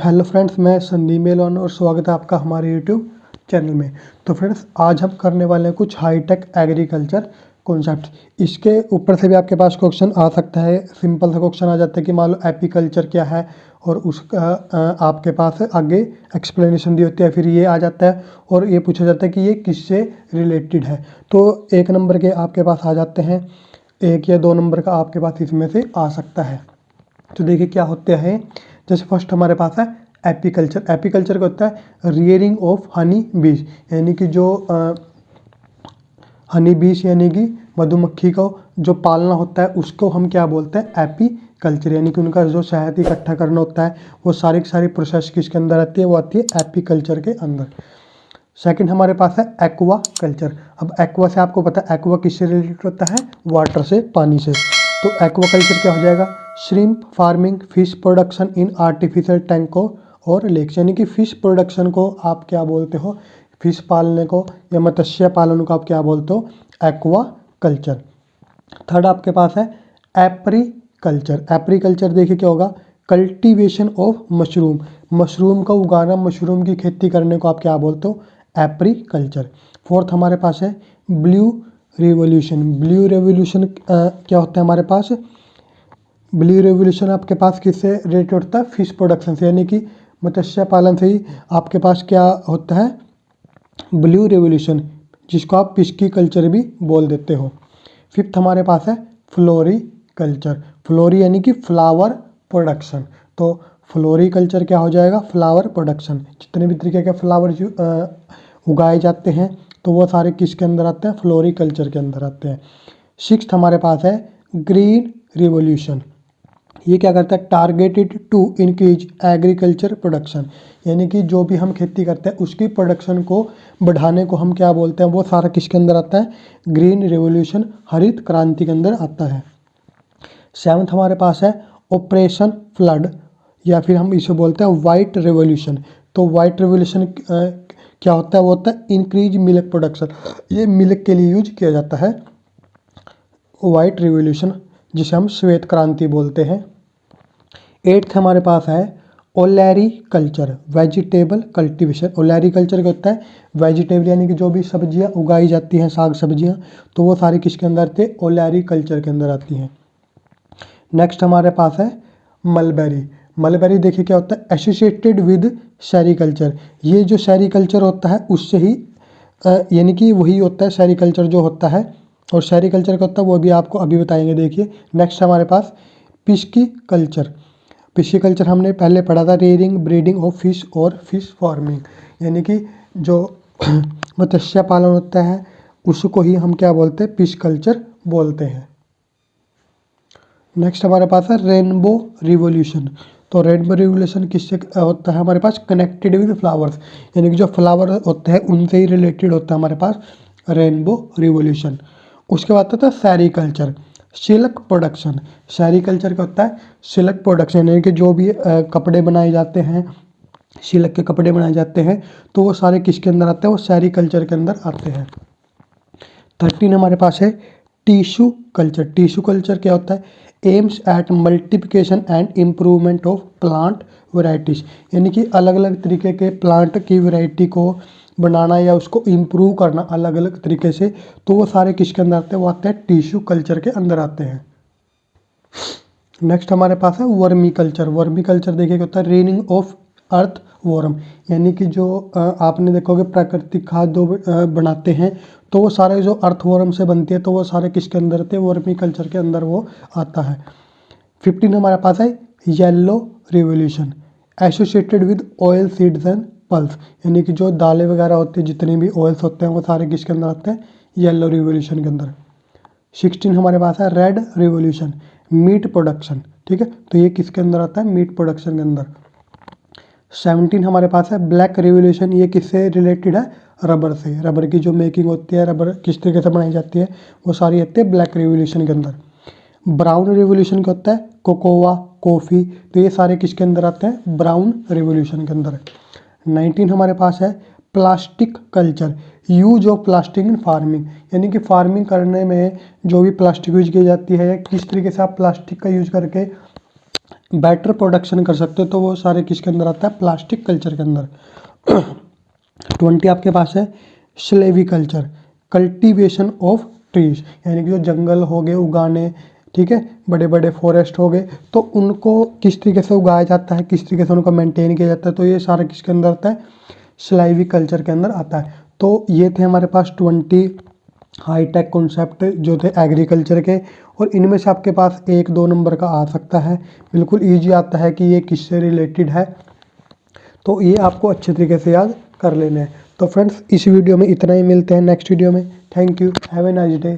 Hello friends, मैं संदीप मेलवान और स्वागत है आपका हमारे यूट्यूब चैनल में। तो फ्रेंड्स, आज हम करने वाले हैं कुछ हाईटेक एग्रीकल्चर कॉन्सेप्ट। इसके ऊपर से भी आपके पास क्वेश्चन आ सकता है। सिंपल सा क्वेश्चन आ जाता है कि मान लो एपीकल्चर क्या है और उसका आपके पास आगे एक्सप्लेनेशन दी होती है। फिर ये आ जाता है और ये पूछा जाता है कि ये किससे रिलेटेड है। तो 1 नंबर के आपके पास आ जाते हैं, 1 या 2 नंबर का आपके पास इसमें से आ सकता है। तो देखिए क्या होते हैं। जैसे फर्स्ट हमारे पास है एपीकल्चर। एपीकल्चर का होता है रियरिंग ऑफ हनी बीज, यानी कि जो हनी बीज यानी कि मधुमक्खी को जो पालना होता है उसको हम क्या बोलते हैं, एपीकल्चर। यानी कि उनका जो शहद इकट्ठा करना होता है वो सारी की सारी प्रोसेस किसके अंदर आती है, वो आती है एपीकल्चर के अंदर। सेकंड हमारे पास है एक्वा कल्चर। अब एक्वा से आपको पता है एक्वा किससे रिलेटेड होता है, वाटर से, पानी से। तो एक्वा कल्चर क्या हो जाएगा, shrimp farming, fish production in artificial टैंकों और लेक्स। यानी कि फिश प्रोडक्शन को आप क्या बोलते हो, फिश पालने को या मत्स्य पालन को आप क्या बोलते हो, एक्वा कल्चर। थर्ड आपके पास है एप्रीकल्चर। एप्रीकल्चर देखिए क्या होगा, कल्टीवेशन ऑफ मशरूम। मशरूम का उगाना, मशरूम की खेती करने को आप क्या बोलते हो, एप्रीकल्चर। फोर्थ हमारे पास है ब्लू रिवोल्यूशन। ब्लू रेवोल्यूशन क्या होता है हमारे पास, ब्लू रेवोल्यूशन आपके पास किससे रिलेटेड होता है, फिश प्रोडक्शन से, यानी कि मत्स्य पालन से ही आपके पास क्या होता है, ब्लू रेवोल्यूशन, जिसको आप पिस्की कल्चर भी बोल देते हो। फिफ्थ हमारे पास है फ्लोरी कल्चर। फ्लोरी यानी कि फ्लावर प्रोडक्शन। तो फ्लोरी कल्चर क्या हो जाएगा, फ्लावर प्रोडक्शन। जितने भी तरीके के फ्लावर उगाए जाते हैं तो वो सारे किसके अंदर आते हैं, फ्लोरी कल्चर के अंदर आते हैं। सिक्स्थ हमारे पास है ग्रीन रिवोल्यूशन। ये क्या करता है, targeted to increase agriculture production. यानी कि जो भी हम खेती करते हैं उसकी प्रोडक्शन को बढ़ाने को हम क्या बोलते हैं, वो सारा किसके अंदर आता है, ग्रीन रिवोल्यूशन, हरित क्रांति के अंदर आता है। सेवंथ हमारे पास है ऑपरेशन फ्लड, या फिर हम इसे बोलते हैं वाइट रिवोल्यूशन। तो वाइट रिवोल्यूशन क्या होता है, वो होता है इंक्रीज मिल्क प्रोडक्शन। ये मिल्क के लिए यूज किया जाता है वाइट रिवोल्यूशन, जिसे हम श्वेत क्रांति बोलते हैं। एट्थ हमारे पास है ओलेरी कल्चर, वेजिटेबल कल्टीवेशन। ओलेरी कल्चर क्या होता है, वेजिटेबल यानी कि जो भी सब्जियां उगाई जाती हैं, साग सब्जियां, तो वो सारी किसके अंदर आती है, ओलेरी कल्चर के अंदर आती हैं। नेक्स्ट हमारे पास है मलबेरी। मलबेरी देखिए क्या होता है, एसोसिएटेड विद सेरीकल्चर। ये जो सेरीकल्चर होता है उससे ही यानी कि वही होता है सेरीकल्चर जो होता है, और सेरीकल्चर क्या होता है वो भी आपको अभी बताएंगे। देखिए नेक्स्ट हमारे पास पिस्की कल्चर। पिस्की कल्चर हमने पहले पढ़ा था, रेयरिंग ब्रीडिंग ऑफ फिश और फिश फार्मिंग, यानी कि जो मत्स्य पालन होता है उसको ही हम क्या बोलते हैं, फिश कल्चर बोलते हैं। नेक्स्ट हमारे पास है रेनबो रिवोल्यूशन। तो रेनबो रिवोल्यूशन किससे होता है हमारे पास, कनेक्टेड विद फ्लावर्स, यानी कि जो फ्लावर होते हैं उनसे ही रिलेटेड होता है हमारे पास रेनबो रिवोल्यूशन। उसके बाद आता है सेरीकल्चर, सिल्क प्रोडक्शन। सेरीकल्चर क्या होता है, सिल्क प्रोडक्शन, यानी कि जो भी कपड़े बनाए जाते हैं, सिल्क के कपड़े बनाए जाते हैं, तो वो सारे किसके अंदर आते हैं, वो सेरीकल्चर के अंदर आते हैं। 13 हमारे पास है टिश्यू कल्चर। टिश्यू कल्चर क्या होता है, aims at multiplication and improvement of plant varieties, यानी कि अलग अलग तरीके के प्लांट की वैरायटी को बनाना या उसको इम्प्रूव करना अलग अलग तरीके से, तो वो सारे किसके अंदर आते हैं, वो आते हैं टिश्यू कल्चर के अंदर आते हैं। नेक्स्ट हमारे पास है वर्मी कल्चर। वर्मी कल्चर देखिए क्या होता है, रेनिंग ऑफ अर्थ वॉर्म, यानी कि जो आपने देखोगे प्राकृतिक खाद जो बनाते हैं तो वो सारे जो अर्थ वॉर्म से बनती है, तो वो सारे किसके अंदर आते हैं, वर्मी कल्चर के अंदर वो आता है। 15 हमारे पास है yellow revolution, associated with oil seeds and pulse, यानी कि जो दालें वगैरह होती है, जितने भी ऑयल्स होते हैं वो सारे किसके अंदर आते हैं, येलो रिवोल्यूशन के अंदर। 16 हमारे पास है रेड रिवोल्यूशन, मीट प्रोडक्शन। ठीक है, तो ये किसके अंदर आता है, मीट प्रोडक्शन के अंदर। 17 हमारे पास है ब्लैक रिवोल्यूशन। ये किससे रिलेटेड है, रबर से। रबर की जो मेकिंग होती है, रबर किस तरीके से बनाई जाती है, वो सारी आती है ब्लैक रिवोल्यूशन के अंदर। ब्राउन रिवोल्यूशन क्या होता है, कोकोआ, कॉफ़ी, तो ये सारे किसके अंदर आते हैं, ब्राउन रिवोल्यूशन के अंदर। 19 हमारे पास है plastic culture, use of plastic in farming, यानी कि फार्मिंग करने में जो भी प्लास्टिक यूज की जाती है, किस तरीके से आप प्लास्टिक का यूज करके बेटर प्रोडक्शन कर सकते हो, तो वो सारे किसके अंदर आता है, प्लास्टिक कल्चर के अंदर। 20 आपके पास है स्लेवी कल्चर, कल्टीवेशन ऑफ ट्रीज, यानी कि जो जंगल हो गए उगाने, ठीक है, बड़े बड़े फॉरेस्ट हो गए, तो उनको किस तरीके से उगाया जाता है, किस तरीके से उनको मेंटेन किया जाता है, तो ये सारा किसके अंदर आता है, स्लाइवी कल्चर के अंदर आता है। तो ये थे हमारे पास 20 हाईटेक कॉन्सेप्ट जो थे एग्रीकल्चर के, और इनमें से आपके पास 1-2 नंबर का आ सकता है, बिल्कुल ईजी आता है कि ये किससे रिलेटेड है, तो ये आपको अच्छे तरीके से याद कर लेना है। तो फ्रेंड्स इस वीडियो में इतना ही, मिलते हैं नेक्स्ट वीडियो में। Thank you, have a nice day.